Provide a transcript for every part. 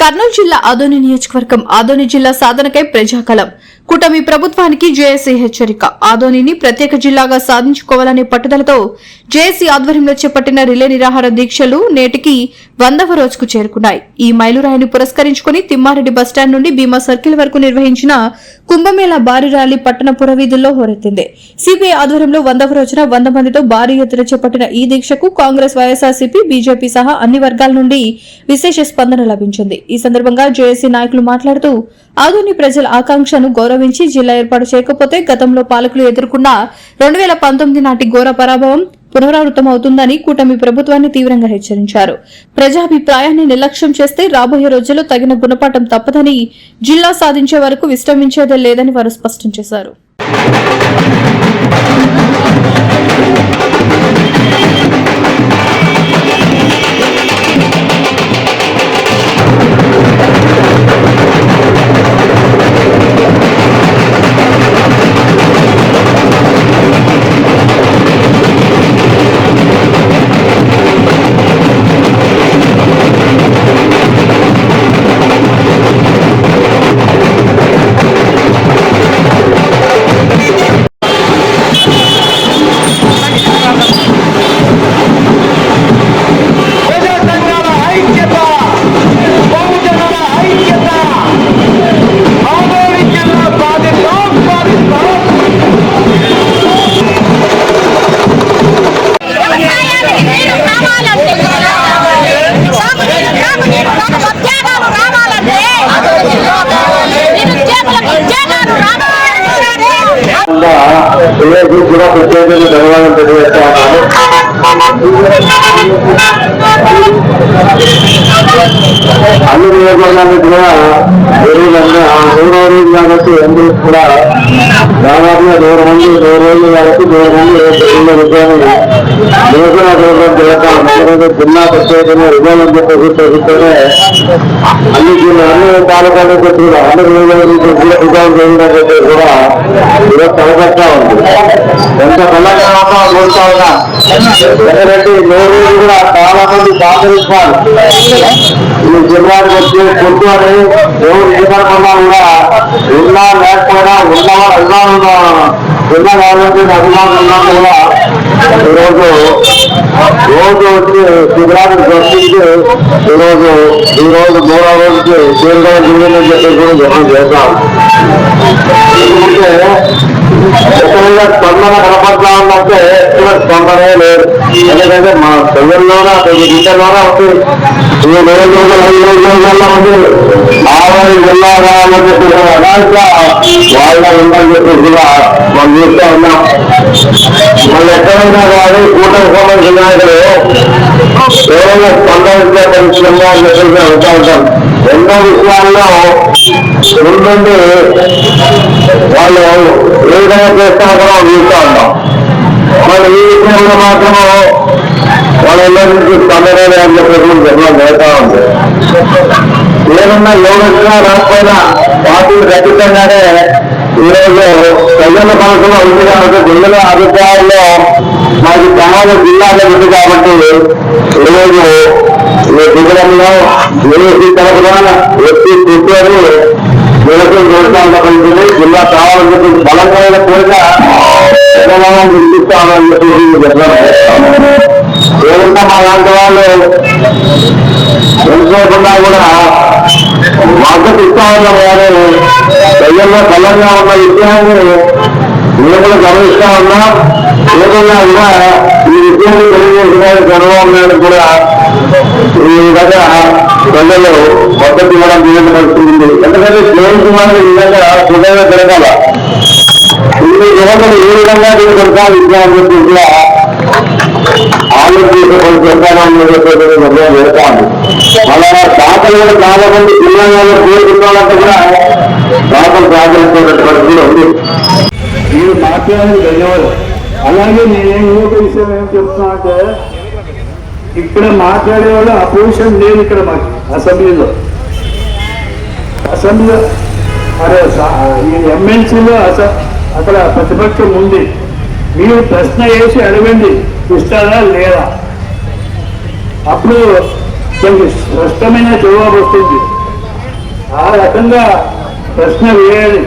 కర్నూలు జిల్లా ఆదోని నియోజకవర్గం ఆదోని జిల్లా సాధనకై ప్రజాకలం కూటమి ప్రభుత్వానికి జేఏసీ హెచ్చరిక. ఆదోనిని ప్రత్యేక జిల్లాగా సాధించుకోవాలనే పట్టుదలతో జేఏసీ ఆధ్వర్యంలో చేపట్టిన రిలే నిరాహార దీక్షలు నేటికి 100వ రోజుకు చేరుకున్నాయి. ఈ మైలురాయిని పురస్కరించుకుని తిమ్మారెడ్డి బస్టాండ్ నుండి భీమా సర్కిల్ వరకు నిర్వహించిన కుంభమేళా భారీ ర్యాలీ పట్టణ పురవీధుల్లో హోరెత్తింది. సిపిఐ ఆధ్వర్యంలో 100వ రోజున 100 మందితో భారీ ఎత్తున చేపట్టిన ఈ దీక్షకు కాంగ్రెస్, వైఎస్ఆర్సీపీ, బీజేపీ సహా అన్ని వర్గాల నుండి విశేష స్పందన లభించింది. ఈ సందర్భంగా జేఏసీ నాయకులు మాట్లాడుతూ ఆదోని ప్రజల ఆకాంక్షను గౌరవించి జిల్లా ఏర్పాటు చేయకపోతే గతంలో పాలకులు ఎదుర్కొన్న 2019 నాటి ఘోర పరాభవం పునరావృతమవుతుందని కూటమి ప్రభుత్వాన్ని తీవ్రంగా హెచ్చరించారు. ప్రజాభిప్రాయాన్ని నిర్లక్ష్యం చేస్తే రాబోయే రోజుల్లో తగిన గుణపాఠం తప్పదని, జిల్లా సాధించే వరకు విశ్రమించేదే లేదని వారు స్పష్టం చేశారు. కూడా ప్రత్యేకంగా ధన్యవాదాలు తెలియజేస్తాను. అన్ని నియోజకవర్గానికి కూడా రోజు కాబట్టి అందరూ కూడా దాదాపుగా 100 మంది 100 రోజులు కాబట్టి 100 మంది నియోజకవర్గం చేస్తాం. జిల్లా ప్రత్యేకంగా విజయాలను చెప్పేసి ప్రభుత్వమే అన్ని తాలూకాలు కూడా అన్ని నియోజకవర్గం చేయడం చెప్పి కూడా ఈరోజు తలపెట్టా ఉంది. ఎంత తెలంగాణ కోరుతా ఉన్నా ఎందుకంటే 100 రోజులు కూడా చాలా మంది సహకరించాలి. ఈ జిల్లాకు వచ్చి కొట్టు అని ఎవరు ఏదనుకున్నా కూడా ఉన్నా లేకపోయినా ఉన్నవాళ్ళు జిల్లా కాబట్టి అభిమానులు ఉన్నా కూడా ఈరోజు వచ్చి శిబిరాన్ని దర్శించి ఈరోజు 3వ రోజుకి చేరుకోవడం జరిగిందని చెప్పి కూడా చెప్పడం చేస్తాం. ఎందుకంటే ఎక్కడైనా స్పందన కనపడతా ఉన్నట్టే ఇక్కడ స్పందనే లేదు. ఎందుకంటే మా ప్రజల్లోనే ఇంటర్లోనే ఉంది. ఈ 4 రోజులు 5 రోజులలో ఉంది. 6 జిల్లా రావాలని చెప్పి వాళ్ళ ఉందని చెప్పి కూడా మనం చూస్తూ ఉన్నాం. మళ్ళీ ఎక్కడైనా కానీ కూటమి సంబంధించిన నాయకులు కేవలం స్పందన పరిశ్రమ చెప్పి అవుతా ఉంటాం. ఎన్నో విషయాల్లో ముందుండి వాళ్ళు ఏ విధంగా చేస్తారో కూడా చూస్తూ ఉంటాం. మళ్ళీ ఈ విషయంలో మాత్రము వాళ్ళందరికీ స్పందన అని చెప్పేసి చెప్పడం జరుగుతూ ఉంది. ఏమన్నా ఎవరైనా రాకపోయినా పార్టీలు ఖచ్చితంగానే ఈరోజు ప్రజల మనసులో ఉంది కాబట్టి ప్రజల అభిప్రాయాల్లో మాకు చాలా జిల్లాలో ఉంది కాబట్టి ఈరోజు ఈ దిగులంలో ఏసీ తరఫున ఎస్సీ కూర్చొని నిరసన చేస్తామని జిల్లా కావాలని చెప్పి బలమైన కోరిక తెలంగాణ గుర్తిస్తామని చెప్పి చెప్పడం. ఏదన్నా మా లాంటి వాళ్ళు తెలుసుకోకుండా కూడా మద్దతు ఇస్తా ఉన్న వారు ప్రజల్లో బలంగా ఉన్న విషయాన్ని మేము కూడా గమనిస్తా ఉన్నా. ఏదన్నా కూడా ఈ విషయాన్ని తెలియజేసిన చంద్రబాబు నాయుడు కూడా ఈ విధంగా ప్రజలు మద్దతు ఇవ్వడం జరిగింది. ఎందుకంటే జయంతి వారికి ఈ విధంగా హృదయంగా జరగాల ఇది యువతలు ఏ విధంగా కొనసాగి విషయాన్ని చెప్పి కూడా ఆలోచించి కొన్ని చెప్తానని నిర్ణయం చేస్తాను. అలా దాతలు కూడా చాలా మంది జిల్లాలో కోరుకున్నారంటే కూడా దాతలు సహకరించేటువంటి పరిస్థితులు ఉంది. మీరు మాట్లాడేది ధన్యవాదాలు. అలాగే నేనేం ఇంకొక విషయం ఏం చెప్తున్నా అంటే ఇక్కడ మాట్లాడేవాళ్ళు అపోజిషన్ లేదు. ఇక్కడ మాకు అసెంబ్లీలో అరే ఈ ఎమ్మెల్సీలో అక్కడ ప్రతిపక్షం ఉంది. మీరు ప్రశ్న వేసి అడగండి ఇస్తారా లేదా, అప్పుడు కొంచెం స్పష్టమైన జవాబు వస్తుంది. ఆ రకంగా ప్రశ్న వేయాలి.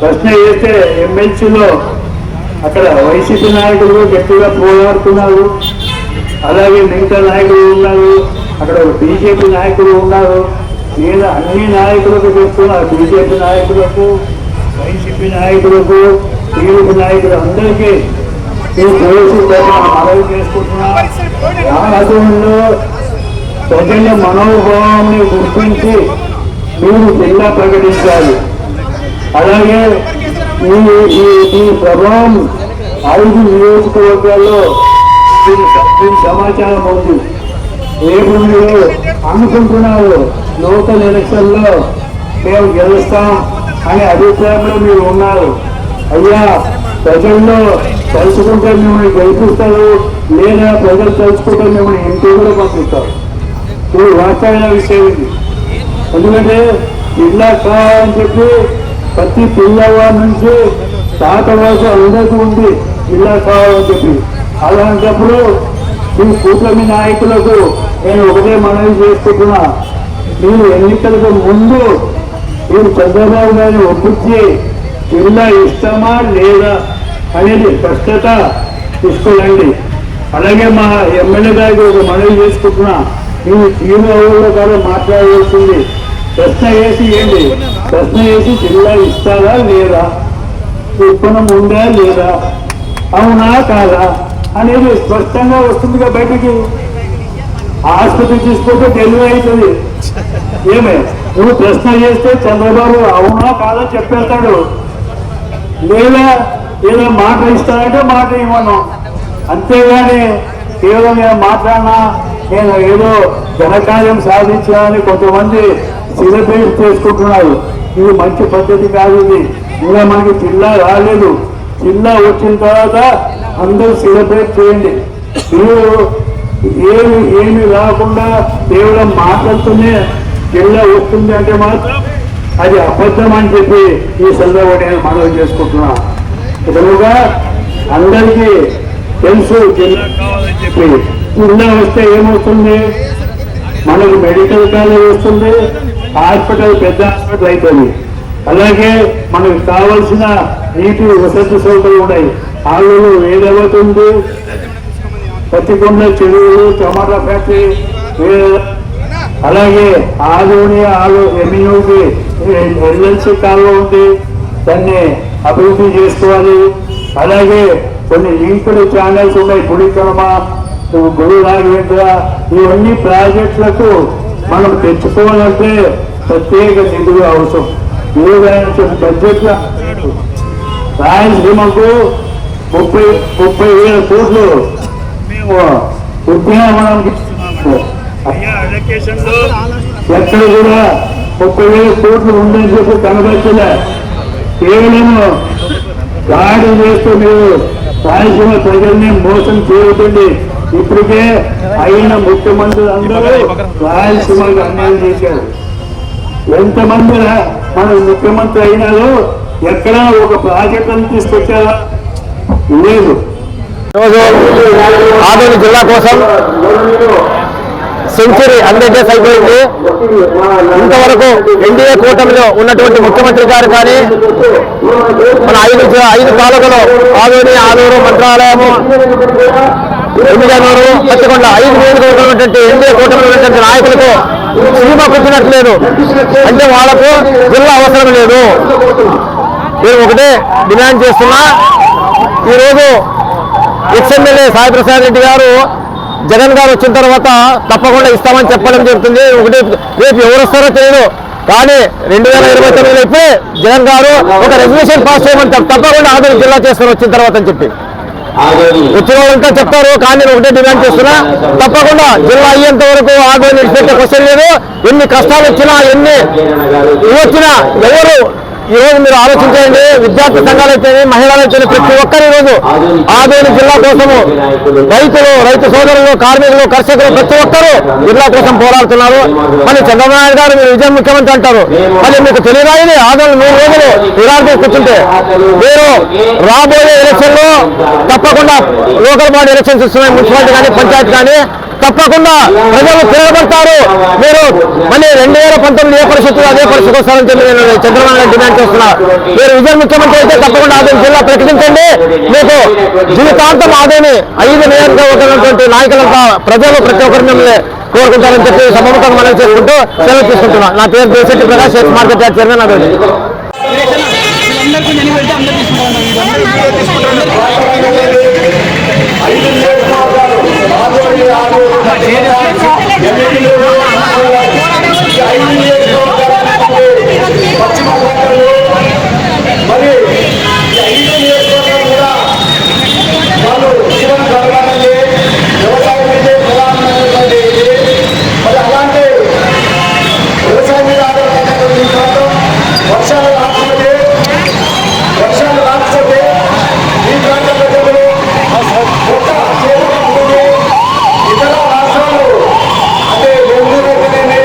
ప్రశ్న వేస్తే ఎమ్మెల్సీలో అక్కడ వైసీపీ నాయకులు గట్టిగా పోరాడుతున్నారు, అలాగే మిగతా నాయకులు ఉన్నారు, అక్కడ బీజేపీ నాయకులు ఉన్నారు. నేను అన్ని నాయకులకు చెప్తున్నా, బీజేపీ నాయకులకు, వైసీపీ నాయకులకు, టీడీపీ నాయకులు అందరికీ నేను మనవి చేసుకుంటున్నా. ఆధ్వర్యంలో ప్రజల మనోభావాన్ని గుర్తించి మీరు జిల్లా ప్రకటించాలి. అలాగే ఈ ప్రభావం 5 నియోజకవర్గాల్లో దీని సమాచారం ఉంది. రేపు మీరు అనుకుంటున్నారు లోకల్ ఎలక్షన్లో మేము గెలుస్తాం అనే అభిప్రాయంలో మీరు ఉన్నారు. అయ్యా, ప్రజల్లో తలుచుకుంటే మిమ్మల్ని గెలిపిస్తారు, లేదా ప్రజలు తలుచుకుంటే మిమ్మల్ని ఎంపీ కూడా పంపిస్తారు. ఇది వాస్తవమైన విషయం. ఇది ఎందుకంటే జిల్లా కావాలని చెప్పి ప్రతి పిల్లవాడి నుంచి తాత వరకు అందరికీ ఉంది జిల్లా కావాలని చెప్పి. అలాంటప్పుడు మీ కూటమి నాయకులకు నేను ఒకటే మనవి చేసుకుంటున్నా, మీరు ఎన్నికలకు ముందు మీరు చంద్రబాబు గారిని ఒప్పించి జిల్లా ఇష్టమా లేదా అనేది స్పష్టత తీసుకోండి. అలాగే మా ఎమ్మెల్యే గారికి ఒక మనవి చేసుకుంటున్నా, మీరు తీవ్ర గారు మాట్లాడవలసింది ప్రశ్న వేసి ఏంటి, ప్రశ్న వేసి జిల్లా ఇస్తారా లేదా, ఉత్పన్నం ఉందా లేదా, అవునా కాదా అనేది స్పష్టంగా వస్తుందిగా బయటికి. ఆసుపత్రి తీసుకుంటే డెలివరీ అవుతుంది. ఏమే నువ్వు ప్రశ్న చేస్తే చంద్రబాబు అవునా కాదా చెప్పేస్తాడు, లేదా ఏదో మాట ఇస్తానంటే మాట ఇవ్వను. అంతేగాని కేవలం నేను మాట్లాడినా నేను ఏదో ఘనకార్యం సాధించాలని కొంతమంది సెలబ్రేట్ చేసుకుంటున్నారు. ఇది మంచి పద్ధతి కాదు. ఇది ఇంకా మనకి జిల్లా రాలేదు. జిల్లా వచ్చిన తర్వాత అందరూ సెలబ్రేట్ చేయండి. మీరు ఏమి రాకుండా కేవలం మాట్లాడుతూనే జిల్లా వస్తుంది అంటే మాత్రం అది అబద్ధం అని చెప్పి ఈ సందర్భంగా నేను మనవి చేసుకుంటున్నా. ఇతరుగా అందరికీ తెలుసు జిల్లా కావాలని చెప్పి. జిల్లా వస్తే ఏమవుతుంది, మనకు మెడికల్ కాలేజ్ వస్తుంది, హాస్పిటల్ పెద్ద హాస్పిటల్ అవుతుంది. అలాగే మనకు కావలసిన నీటి వసతి సౌకర్యాలు ఉన్నాయి. ఆలూరు వేదవతుంది, పత్తికొండ చెరువులు, టమాటా ఫ్యాక్టరీ, అలాగే ఆలూని ఎమ్యూకి ఎల్ఎల్సీ కాలువ ఉంది, దాన్ని అభివృద్ధి చేసుకోవాలి. అలాగే కొన్ని లింక్డ్ ఛానల్స్ ఉన్నాయి, గుడికర్మ, గురు రాఘవేంద్ర, ఇవన్నీ ప్రాజెక్టులకు మనం తెచ్చుకోవాలంటే ప్రత్యేక నిధులు అవసరం. బడ్జెట్ రాయలసీమకు 30,000 కోట్లు మేము ఉద్యానవనానికి ఎక్కడ కూడా 30,000 కోట్లు ఉందని చెప్పి కనబరచలే. కేవలం దాడి చేస్తూ మీరు రాయలసీమ ప్రజల్ని మోసం చేయకండి. ఇప్పటికే అయిన ముఖ్యమంత్రులు అందరూ రాయలసీమకు అన్యాయం చేశారు. ఎంతమంది మన ముఖ్యమంత్రి అయినారో ఎక్కడా ఒక ప్రాజెక్టును తీసుకొచ్చారా లేదు. ఆదోని జిల్లా కోసం సెంచరీ 100 డేస్ అయిపోయింది. ఇంతవరకు ఎన్డీఏ కూటమిలో ఉన్నటువంటి ముఖ్యమంత్రి గారు కానీ మన 5 తాలూకాలో ఆదోని, ఆలూరు, మంత్రాలయము, ఎమ్మిగనూరు, పత్తికొండ 5 నియోజకవర్గాలు ఉన్నటువంటి ఎన్డీఏ కూటమిలో ఉన్నటువంటి నాయకులకు సినిమా కూర్చున్నట్లేదు. అంటే వాళ్లకు జిల్లా అవసరం లేదు. నేను ఒకటే డిమాండ్ చేస్తున్నా, ఈరోజు ఎక్స్ఎమ్మెల్యే సాయి ప్రసాద్ రెడ్డి గారు జగన్ గారు వచ్చిన తర్వాత తప్పకుండా ఇస్తామని చెప్పడం జరుగుతుంది. ఒకటి రేపు ఎవరు వస్తారో తెలియదు, కానీ 2029లో ఇప్పుడే జగన్ గారు ఒక రెజల్యూషన్ పాస్ చేయమని తప్పకుండా ఆదోని జిల్లా చేస్తారు వచ్చిన తర్వాత అని చెప్పి వచ్చిన వాళ్ళంతా చెప్తారు. కానీ నేను ఒకటే డిమాండ్ చేస్తున్నా, తప్పకుండా జిల్లా అయ్యేంత వరకు ఆదోని నిలిచిపెట్టే క్వశ్చన్ లేదు. ఎన్ని కష్టాలు వచ్చినా, ఎన్ని వచ్చినా ఎవరు ఈరోజు మీరు ఆలోచించండి. విద్యార్థి సంఘాలు అయితే, మహిళలు అయితే, ప్రతి ఒక్కరు ఈరోజు ఆదోని జిల్లా కోసము రైతులు, రైతు సోదరులు, కార్మికులు, కర్షకులు ప్రతి ఒక్కరూ జిల్లా కోసం పోరాడుతున్నారు. మళ్ళీ చంద్రబాబు నాయుడు గారు మీరు విజయం ముఖ్యమంత్రి అంటారు. మళ్ళీ మీకు తెలియదా ఇది ఆదోని 3 రోజులు నిరాశ కూర్చుంటే మీరు రాబోయే ఎలక్షన్ లో తప్పకుండా లోకల్ బాడీ ఎలక్షన్స్ వస్తున్నాయి, మున్సిపాలిటీ కానీ పంచాయతీ కానీ, తప్పకుండా ప్రజలు తిరగబడతారు. మీరు మళ్ళీ 2019 ప్రాంతంలో ఏ పరిస్థితులు అదే పరిస్థితి వస్తారని చెప్పి నేను చంద్రబాబు నాయుడు డిమాండ్ చేస్తున్నా. మీరు విజయ ముఖ్యమంత్రి అయితే తప్పకుండా ఆదోని జిల్లా ప్రకటించండి. మీకు జీవితాంతం ఆదోని 5 నియోజకవర్గాలటువంటి నాయకులంతా ప్రజలు ప్రతి ఒక్కరి మిమ్మల్ని కోరుకుంటారని చెప్పి సభముఖంగా మనం చేసుకుంటూ సెలవు తీసుకుంటున్నా. నా పేరు దేశెట్టి ప్రకాష్, షేక్ మార్కెట్ యార్డ్ చైర్మన్ ఆదోని. మరి కూడా వాళ్ళు జీవన జరగాలంటే వ్యవసాయం మీదే ప్రధానమైనటువంటి ఇది. మరి అలాంటి వ్యవసాయం మీద ఆధారపడినటువంటి వర్షాలు రాకపోతే ఈ ప్రాంత ప్రజలు ఒక చేపట్టుకుని ఇతర రాష్ట్రాలు అంటే బెంగళూరు అయితేనేమి,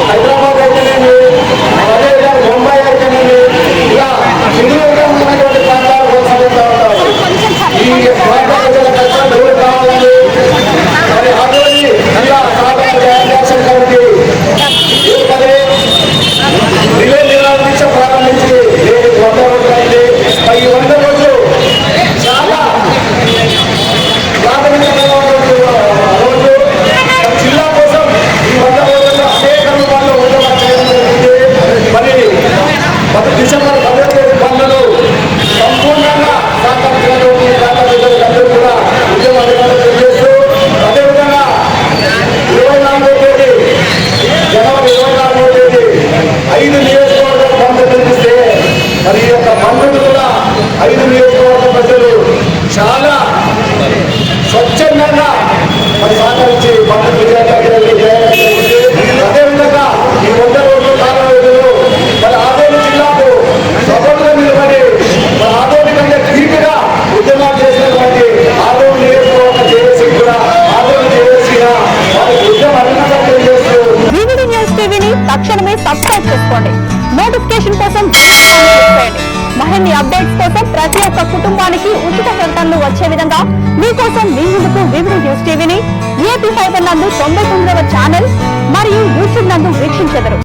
హైదరాబాద్ అయితేనేమి, అదేవిధంగా ముంబై అయితేనేమి, ఇలా చిన్నగా ఉన్నటువంటి ప్రాంతాలు కొనసాగుతూ ఉంటారు. ఈ ప్రాంత ప్రజల కష్టాలు ఎవరు కావాలండి? మరి ఆదోని జిల్లా సహకార వ్యాపారం కమిటీ ఏర్పడి రిలే నిర్వహించ ప్రారంభించి 100 రోజులు అయితే ఈ 100 రోజులు చాలా ప్రాథమికంగా ఉన్నటువంటి రోజు. జిల్లా కోసం ఈ 100 రోజుల్లో అనేక రూపాల్లో ఉద్యోగాలు చేయడం జరిగింది. మరి డిసెంబర్ 10వ తేదీ పనులు సంపూర్ణంగా సహకరించినటువంటి అందరూ కూడా ఉద్యోగాలు తెలియజేస్తూ, అదేవిధంగా 24వ తేదీ జనవరి 24వ తేదీ 5 నియోజకవర్గాల పనులు నిర్మిస్తే మరి ఈ యొక్క పనులు కూడా 5 నియోజకవర్గ ప్రజలు చాలా స్వచ్ఛందంగా మరి సహకరించి పనులు అదేవిధంగా ఈ 100 రోజుల కాలం వ్యవధిలో మరి ఆదోని జిల్లాకు సపోర్టుగా నిలబడి మరి ఆదోని కంటే ధీటుగా ఉద్యమాలు చేసినటువంటి ఆదోని నియోజకవర్గ జేఏసీ కూడా ఆదోని జేఏసీగా వారికి ఉద్యమ అభినందనలు తెలియజేస్తూ వివిడి న్యూస్ టీవీని తక్షణమే సబ్స్క్రైబ్ చేసుకోండి. నోటిఫికేషన్ కోసం బెల్ ఐకాన్ క్లిక్ చేయండి. మరిన్ని అప్డేట్స్ కోసం ప్రతి ఒక్క కుటుంబానికి ఉచిత ప్రకటనలు వచ్చే విధంగా మీకోసం మీ ముందుకు వివిడి న్యూస్ టీవీని ఏపీ 5 నందు 99వ ఛానల్ మరియు యూట్యూబ్ నందు వీక్షించెదరు.